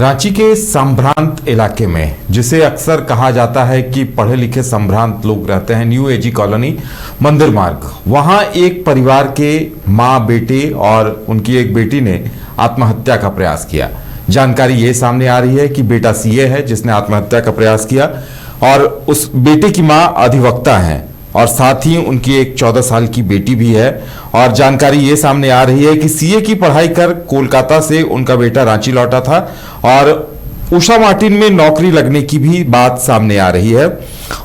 रांची के संभ्रांत इलाके में, जिसे अक्सर कहा जाता है कि पढ़े लिखे संभ्रांत लोग रहते हैं, न्यू एजी कॉलोनी मंदिर मार्ग, वहां एक परिवार के मां, बेटे और उनकी एक बेटी ने आत्महत्या का प्रयास किया। जानकारी ये सामने आ रही है कि बेटा सीए है जिसने आत्महत्या का प्रयास किया और उस बेटे की मां अधिवक्ता है और साथ ही उनकी एक 14 साल की बेटी भी है। और जानकारी ये सामने आ रही है कि सीए की पढ़ाई कर कोलकाता से उनका बेटा रांची लौटा था और उषा मार्टिन में नौकरी लगने की भी बात सामने आ रही है।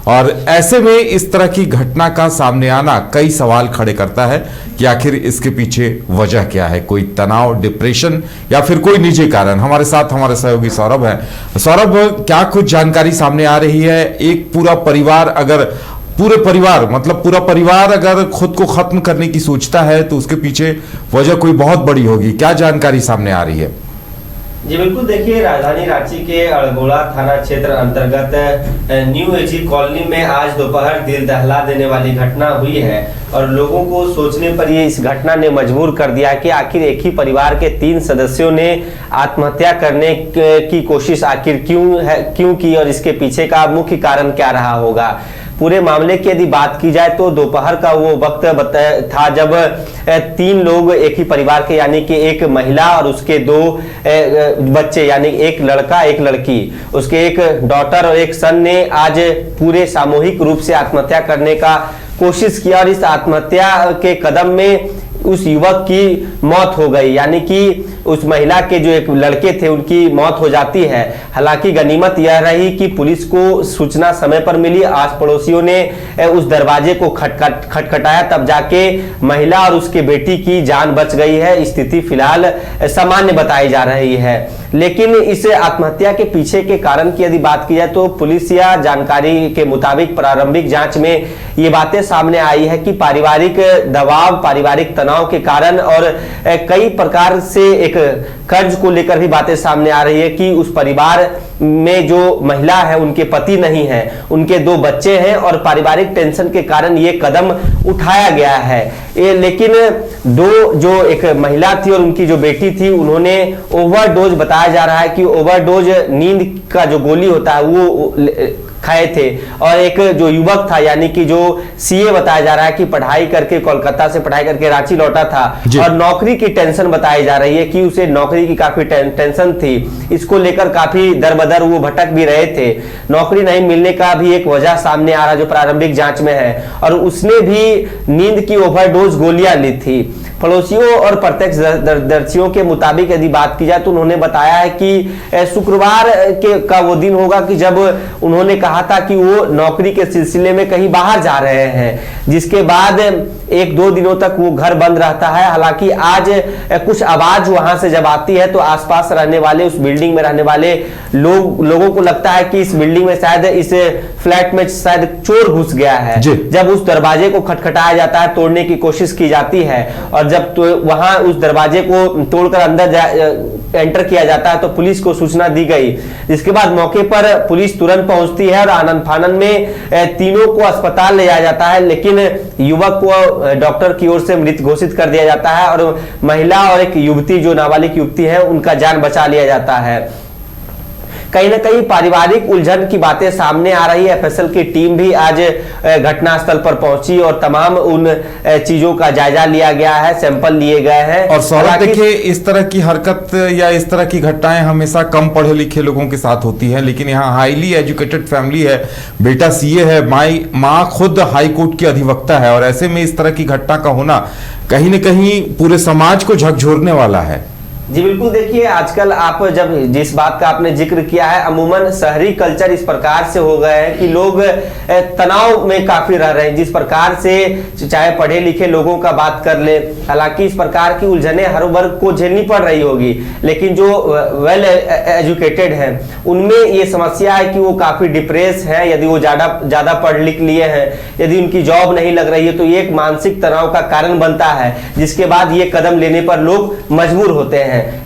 और ऐसे में इस तरह की घटना का सामने आना कई सवाल खड़े करता है कि आखिर इसके पीछे वजह क्या है, कोई तनाव, डिप्रेशन या फिर कोई निजी कारण। हमारे साथ हमारे सहयोगी सौरभ है। सौरभ, क्या कुछ जानकारी सामने आ रही है? एक पूरा परिवार अगर खुद को खत्म करने की सोचता है तो उसके पीछे वजह कोई बहुत बड़ी होगी। क्या जानकारी सामने आ रही है? जी बिल्कुल, देखिए राजधानी रांची के अड़गोड़ा थाना क्षेत्र अंतर्गत न्यू एजी कॉलोनी में आज दोपहर दिल दहला देने वाली घटना हुई है और लोगों को सोचने पर ये इस घटना ने मजबूर कर दिया कि आखिर एक ही परिवार के 3 सदस्यों ने आत्महत्या करने की कोशिश आखिर क्यों की और इसके पीछे का मुख्य कारण क्या रहा होगा। पूरे मामले की यदि बात की जाए तो दोपहर का वो वक्त था जब 3 लोग एक ही परिवार के, यानी कि एक महिला और उसके 2 बच्चे, यानी एक लड़का एक लड़की, उसके एक डॉटर और एक सन ने आज पूरे सामूहिक रूप से आत्महत्या करने का कोशिश किया और इस आत्महत्या के कदम में उस युवक की मौत हो गई, यानी कि उस महिला के जो एक लड़के थे उनकी मौत हो जाती है। हालांकि गनीमत यह रही कि पुलिस को सूचना समय पर मिली, आस पड़ोसियों ने उस दरवाजे को खटखटाया, तब जाके महिला और उसके बेटी की जान बच गई है। स्थिति फिलहाल सामान्य बताई जा रही है, लेकिन इस आत्महत्या के पीछे के कारण की यदि बात की जाए तो पुलिस या जानकारी के मुताबिक प्रारंभिक जांच में ये बातें सामने आई है कि पारिवारिक दबाव, पारिवारिक तनाव के कारण और कई प्रकार से एक कर्ज को लेकर भी बातें सामने आ रही है कि उस परिवार में जो महिला है उनके पति नहीं है, उनके 2 बच्चे हैं और पारिवारिक टेंशन के कारण ये कदम उठाया गया है। लेकिन 2 जो एक महिला थी और उनकी जो बेटी थी, उन्होंने ओवरडोज, बताया जा रहा है कि ओवरडोज नींद का जो गोली होता है वो खाए थे। और एक जो युवक था, यानी कि जो सीए बताया जा रहा है कि पढ़ाई करके कोलकाता से पढ़ाई करके रांची लौटा था और नौकरी की टेंशन बताई जा रही है कि उसे नौकरी की काफी टेंशन थी। इसको लेकर काफी दर-बदर वो भटक भी रहे थे। नौकरी नहीं मिलने का भी एक वजह सामने आ रहा जो प्रारंभिक जांच में है, और उसने भी नींद की ओवरडोज गोलियां ली थी। पड़ोसियों और प्रत्यक्षदर्शियों के मुताबिक यदि बात की जाए तो उन्होंने बताया है कि शुक्रवार का वो दिन होगा कि जब उन्होंने कहा था कि वो नौकरी के सिलसिले में कहीं बाहर जा रहे हैं, जिसके बाद 1-2 दिनों तक वो घर बंद रहता है। हालांकि आज कुछ आवाज वहां से जब आती है तो आसपास रहने वाले, उस बिल्डिंग में रहने वाले लोगों को लगता है कि इस बिल्डिंग में शायद, इस फ्लैट में शायद चोर घुस गया है। जब उस दरवाजे को खटखटाया जाता है, तोड़ने की कोशिश की जाती है और जब तो वहां उस दरवाजे को तोड़कर अंदर एंटर किया जाता है तो पुलिस को सूचना दी गई, जिसके बाद मौके पर पुलिस तुरंत पहुंचती है और आनन फानन में तीनों को अस्पताल ले जाया जाता है, लेकिन युवक को डॉक्टर की ओर से मृत घोषित कर दिया जाता है और महिला और एक युवती, जो नाबालिग युवती है, उनका जान बचा लिया जाता है। कहीं ना कहीं पारिवारिक उलझन की बातें सामने आ रही है। एफएसएल की टीम भी आज घटनास्थल पर पहुंची और तमाम उन चीजों का जायजा लिया गया है, सैंपल लिए गए हैं। और सौरभ, देखिए, इस तरह की हरकत या इस तरह की घटनाएं हमेशा कम पढ़े लिखे लोगों के साथ होती है, लेकिन यहाँ हाईली एजुकेटेड फैमिली है, बेटा सीए है, माँ खुद हाई कोर्ट की अधिवक्ता है, और ऐसे में इस तरह की घटना का होना कहीं न कहीं पूरे समाज को झकझोरने वाला है। जी बिल्कुल, देखिए आजकल आप जब जिस बात का आपने जिक्र किया है, अमूमन शहरी कल्चर इस प्रकार से हो गए हैं कि लोग तनाव में काफी रह रहे हैं। जिस प्रकार से चाहे पढ़े लिखे लोगों का बात कर ले, हालांकि इस प्रकार की उलझने हर वर्ग को झेलनी पड़ रही होगी, लेकिन जो वेल एजुकेटेड हैं उनमें ये समस्या है कि वो काफी डिप्रेस है। यदि वो ज्यादा पढ़ लिख लिए हैं, यदि उनकी जॉब नहीं लग रही है तो ये एक मानसिक तनाव का कारण बनता है, जिसके बाद ये कदम लेने पर लोग मजबूर होते हैं। हैं।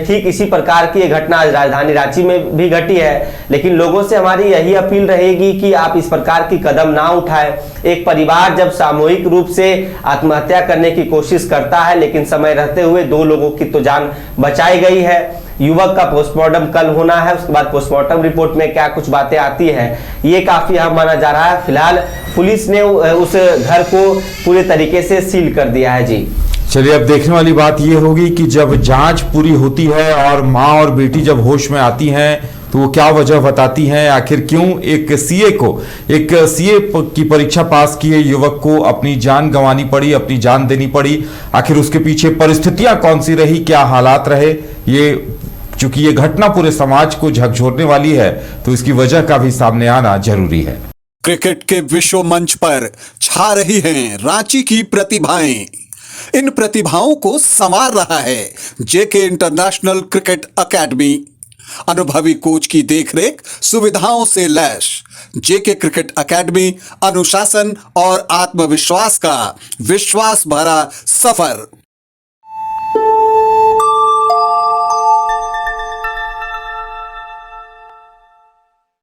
ठीक इसी प्रकार की ये घटना आज राजधानी रांची में भी घटी है। लेकिन लोगों से हमारी यही अपील रहेगी कि आप इस प्रकार की कदम ना उठाएं। एक परिवार जब सामूहिक रूप से आत्महत्या करने की कोशिश करता है, लेकिन समय रहते हुए 2 लोगों की तो जान बचाई गई है। युवक का पोस्टमार्टम कल होना है, उसके बाद पोस्टमार्टम रिपोर्ट में क्या कुछ बातें आती हैं ये काफी अहम माना जा रहा है। फिलहाल पुलिस ने उस घर को पूरे तरीके से सील कर दिया है। जी चलिए, अब देखने वाली बात यह होगी कि जब जांच पूरी होती है और माँ और बेटी जब होश में आती हैं तो वो क्या वजह बताती हैं, आखिर क्यों एक सीए की परीक्षा पास किए युवक को अपनी जान गंवानी पड़ी, अपनी जान देनी पड़ी। आखिर उसके पीछे परिस्थितियां कौन सी रही, क्या हालात रहे। ये चूंकि ये घटना पूरे समाज को झकझोरने वाली है तो इसकी वजह का भी सामने आना जरूरी है। क्रिकेट के विश्व मंच पर छा रही हैं रांची की प्रतिभाएं। इन प्रतिभाओं को संवार रहा है जेके इंटरनेशनल क्रिकेट एकेडमी। अनुभवी कोच की देखरेख, सुविधाओं से लैस जेके क्रिकेट एकेडमी अनुशासन और आत्मविश्वास का विश्वास भरा सफर।